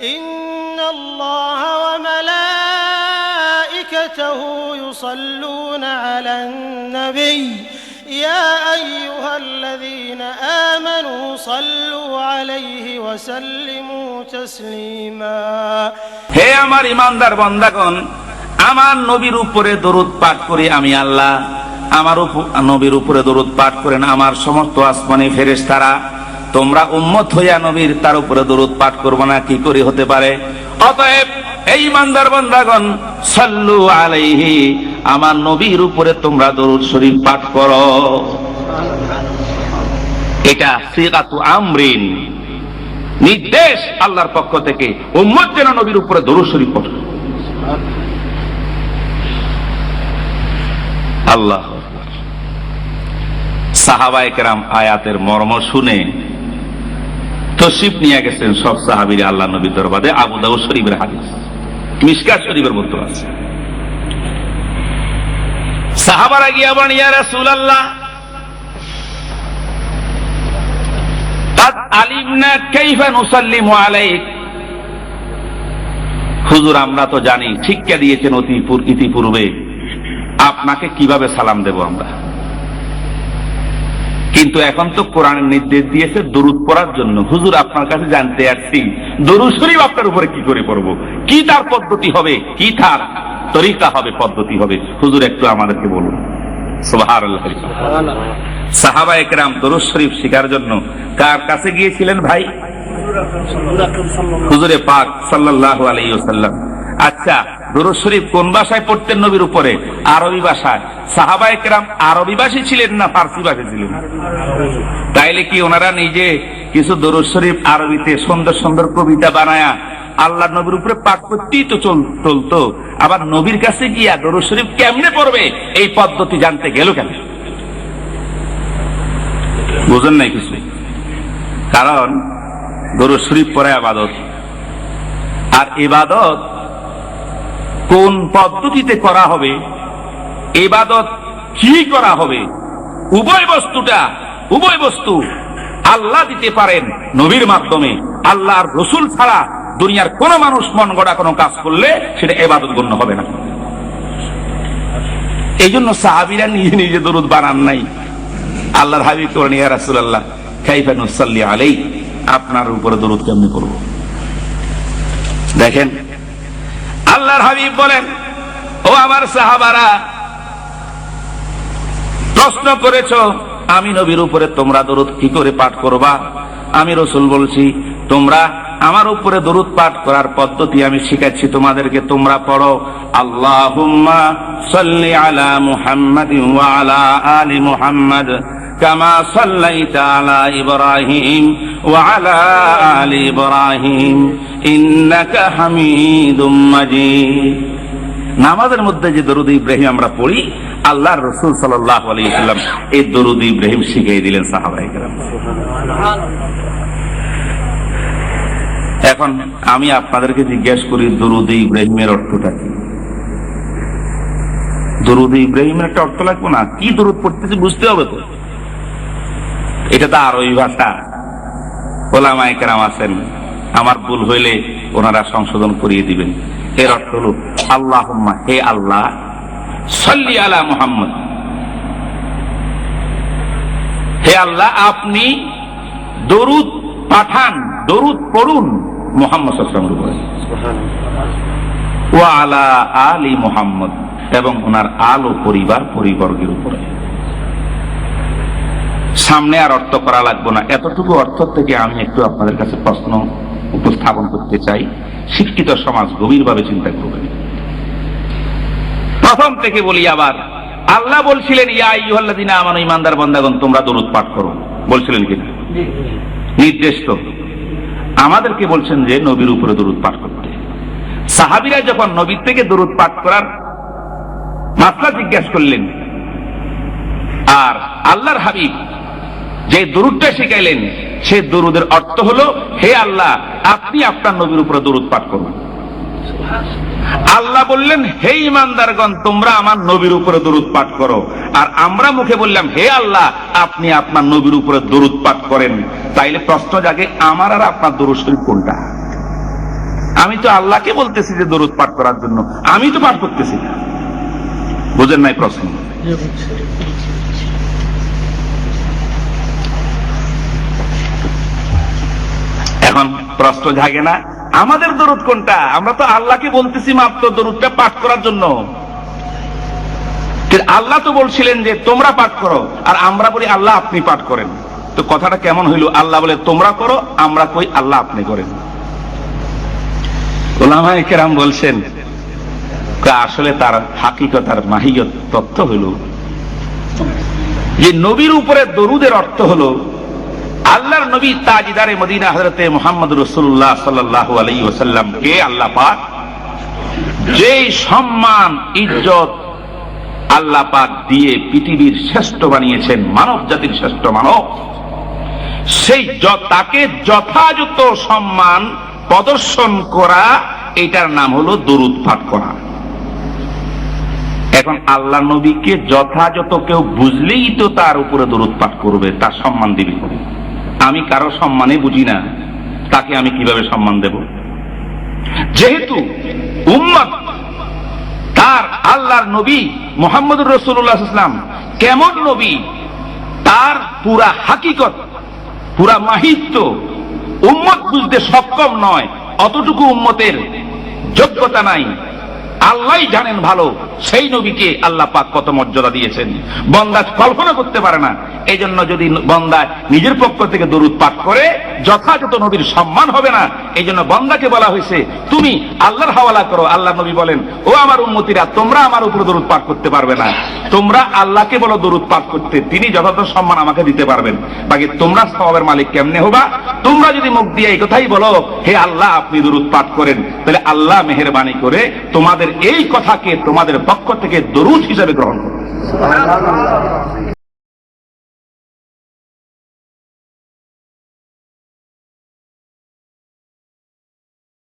ইন্নাল্লাহা ওয়া মালাইকাতাহু ইউসাল্লুনা আলান নবী ইয়া আইয়ুহাল্লাযীনা আমানু সাল্লু আলাইহি ওয়া সাল্লিমু তাসলিমা। হে আমার ঈমানদার বান্দাগণ, আমার নবীর উপরে দরুদ পাঠ করি আমি আল্লাহ। আমার নবীর উপরে দরুদ পাঠ করেন আমার সমস্ত আসমানি ফেরেশতারা। তোমরা উম্মত হইয়া নবীর তার উপরে দরুদ পাঠ করবে না, কি করে হতে পারে? অতএব এই ঈমানদার বান্দাগণ, সাল্লু আলাইহি, আমার নবীর উপরে তোমরা দরুদ শরীফ পাঠ করো। এটা সিগাতু আমরিন, নির্দেশ আল্লাহর পক্ষ থেকে উম্মত যেন নবীর উপরে দরুদ শরীফ পড়ে। আল্লাহ সাহাবায়ে কেরাম আয়াতের মর্ম শুনে তশরিফ নিয়ে গেছেন সব সাহাবীরা আল্লাহ নবীর দরবারে। আবু দাউদ শরীফের হাদিস, মিশকাত শরীফের মধ্যে আছে। সাহাবারা গিয়া বলেন, ইয়া রাসূলুল্লাহ, قد علمنا كيف نسلم عليك। হুজুর, আমরা তো জানি, শিক্ষা দিয়েছেন ইতিপূর্বে, আপনাকে কিভাবে সালাম দেব আমরা। কিন্তু এখন তো কোরআনের নির্দেশ দিয়েছে দরুদ পড়ার জন্য। হুজুর, আপনার কাছে জানতে আসছি, দরুদ শরীফ আপনার উপরে কি করে পড়ব, কি তার পদ্ধতি হবে, কি তার তরিকা হবে, পদ্ধতি হবে, হুজুর একটু আমাদেরকে বলুন। সুবহানাল্লাহ। সাহাবায়ে কেরাম দরুদ শরীফ শেখার জন্য কার কাছে গিয়েছিলেন ভাই? হুজুরে পাক সাল্লাল্লাহু আলাইহি ওয়াসাল্লাম। আচ্ছা, দরুদ শরীফ কোন ভাষায় পড়তেন নবীর উপরে? আরবি ভাষায়। সাহাবায়ে কেরাম আরবি ভাষী ছিলেন না ফার্সি ভাষী ছিলেন? তাইলে কি ওনারা নিজে কিছু দরুদ শরীফ আরবিতে সুন্দর সুন্দর কবিতা বানায়া আল্লাহ নবীর উপরে পাঠ করতেই তো চলতো, আবার নবীর কাছে গিয়া দরুদ শরীফ কেমনে পড়বে এই পদ্ধতি জানতে গেল কেন? বুঝেন নাই কিছু? কারণ দরুদ শরীফ পড়া ইবাদত, আর ইবাদত কোন পদ্ধতিতে করা হবে, ইবাদত কি করা হবে, উভয় বস্তু আল্লাহ দিতে পারেন নবীর মাধ্যমে। আল্লাহর রাসূল ছাড়া দুনিয়ার কোন মানুষ মন গড়া কোনো কাজ করলে সেটা ইবাদত গণ্য হবে না। এই জন্য সাহাবীরা নিজে নিজে দরুদ বানান নাই। আল্লাহর হাবিব বলেন, ইয়া রাসূলুল্লাহ, কাইফা নুসাল্লি আলাইহি, আপনার উপরে দরুদ কেমনে করব? দেখেন, আল্লাহর হাবিব বলেন, ও আমার সাহাবারা, প্রশ্ন করেছো আমি নবীর উপরে তোমরা দরুদ কি করে পাঠ করবা। আমি রাসূল বলছি, তোমরা আমার উপরে দরুদ পাঠ করার পদ্ধতি আমি শিখাচ্ছি তোমাদেরকে, তোমরা পড়ো, আল্লাহুম্মা সাল্লি আলা মুহাম্মাদিন ওয়া আলা আলি মুহাম্মাদ কামা সাল্লাইতা আলা ইব্রাহিম ওয়া আলা আলি ইব্রাহিম ইন্নাকা হামিদুম মাজিদ। নামাজের মধ্যে যে দরুদ ইব্রাহিম আমরা পড়ি, আল্লাহর রাসূল সাল্লাল্লাহু আলাইহি ওয়াসাল্লাম এই দরুদ ইব্রাহিম শিখিয়ে দিলেন সাহাবায়ে কেরাম। এখন আমি আপনাদেরকে জিজ্ঞেস করি, দরুদ ইব্রাহিমের অর্থটা কি? দরুদ ইব্রাহিমের একটা অর্থ লাগবে না? কি দরুদ পড়তেছি বুঝতে হবে তো। এটা তো আরবি ভাষা। ওলামায়ে কেরাম আছেন, আমার ভুল হইলে ওনারা সংশোধন করিয়ে দিবেন। এর অর্থ হলো, আল্লাহুম্মা, হে আল্লাহ, সাল্লি আলা মুহাম্মদ, হে আল্লাহ আপনি দরুদ পাঠান, দরুদ পড়ুন মুহাম্মদ সাল্লাল্লাহু আলাইহি ওয়াসাল্লাম, ওয়া আলা আলি মুহাম্মদ, এবং ওনার আল ও পরিবর্গের উপরে। সামনে আর অর্থ করা লাগবে না। এতটুকু অর্থ থেকে আমি একটু আপনাদের কাছে প্রশ্ন উপস্থাপন করতে চাই, শিক্ষিত সমাজ গভীরভাবে চিন্তা করবেন। প্রথম থেকে বলি আবার, আল্লাহ বলছিলেন, ইয়া আইয়ুহাল্লাযীনা আমানু, ঈমানদার বান্দাগণ তোমরা দরুদ পাঠ করো, বলছিলেন কিনা? নির্দেশ তো। আমাদেরকে বলছেন যে নবীর উপরে দরুদ পাঠ করতে। সাহাবীরা যখন নবীর থেকে দরুদ পাঠ করার মাসলা জিজ্ঞাসা করলেন, আর আল্লাহর হাবিব যে দরুদটা শিখাইলেন, সেই দরুদের অর্থ হলো, হে আল্লাহ আপনি আপনার নবীর উপরে দরুদ পাঠ করুন। আল্লাহ বললেন, হে ঈমানদারগণ তোমরা আমার নবীর উপরে দরুদ পাঠ করো। আর আমরা মুখে বললাম, হে আল্লাহ আপনি আপনার নবীর উপরে দরুদ পাঠ করেন। তাইলে প্রশ্ন জাগে, আমার আর আপনার দরুদ শরীফ কোনটা? আমি তো আল্লাহকে বলতেছি যে দরুদ পাঠ করার জন্য, আমি তো পাঠ করতেছি না। বুঝেন নাই প্রশ্ন? এখন প্রশ্ন জাগে না আমাদের দরুদ কোনটা? আমরা তো আল্লাহকে বলতেছি মাত্র দরুদটা পাঠ করার জন্য। আল্লাহ তো বলছিলেন যে তোমরা পাঠ করো, আর আমরা বলি আল্লাহ আপনি পাঠ করেন। তো কথাটা কেমন হইল? আল্লাহ বলে তোমরা করো, আমরা কই আল্লাহ আপনি করেন। উলামায়ে কেরাম বলছেন আসলে তার হাকিকত আর মাহিয়ত তথ্য হইল যে নবীর উপরে দরুদের অর্থ হলো আল্লাহর নবী তাজদারে মদিনা হযরতে মুহাম্মদ রাসূলুল্লাহ সাল্লাল্লাহু আলাইহি ওয়াসাল্লামকে আল্লাহ পাক যে সম্মান ইজ্জত আল্লাহ পাক দিয়ে পৃথিবীর শ্রেষ্ঠ বানিয়েছেন, মানব জাতির শ্রেষ্ঠ মানব, সেই তাকে যথাযথ সম্মান প্রদর্শন করা, এটার নাম হলো দরুদ পাঠ করা। এখন আল্লাহ নবীকে যথাযথ কেউ বুঝলেই তো তার উপরে দরুদ পাঠ করবে, তার সম্মান দিবে। আমি কারো সম্মানে বুঝি না, তাকে আমি কিভাবে সম্মান দেব? যেহেতু উম্মত তার আল্লাহর নবী মুহাম্মদুর রাসূলুল্লাহ সাল্লাল্লাহু আলাইহি ওয়াসাল্লাম কেমন নবী, তার পুরা হাকিকত, পুরা মাহিত্য উম্মত বুঝতে সক্ষম নয়, অতটুকু উম্মতের যোগ্যতা নাই। আল্লাহই জানেন ভালো সেই নবীকে আল্লাহ পাক কত মর্যাদা দিয়েছেন, বান্দা কল্পনা করতে পারে না। এই জন্য যদি বান্দা নিজের পক্ষ থেকে দরুদ পাঠ করে যথাযথ নবীর সম্মান হবে না। এই জন্য বান্দাকে বলা হয়েছে তুমি আল্লাহর হাওয়ালা করো। আল্লাহ নবী বলেন, ও আমার উম্মতিরা, তোমরা আমার উপরে দরুদ পাঠ করতে পারবে না, তোমরা আল্লাহকে বলো দরুদ পাঠ করতে, তিনি যথাযথ সম্মান আমাকে দিতে পারবেন। বাকি তোমরা সওয়াবের মালিক কেমনে হবা? তোমরা যদি মুখ দিয়ে এই কথাই বলো হে আল্লাহ আপনি দরুদ পাঠ করেন, তাহলে আল্লাহ মেহেরবানি করে তোমাদের এই কথাকে তোমাদের পক্ষ থেকে দরুদ হিসাবে গ্রহণ করবে।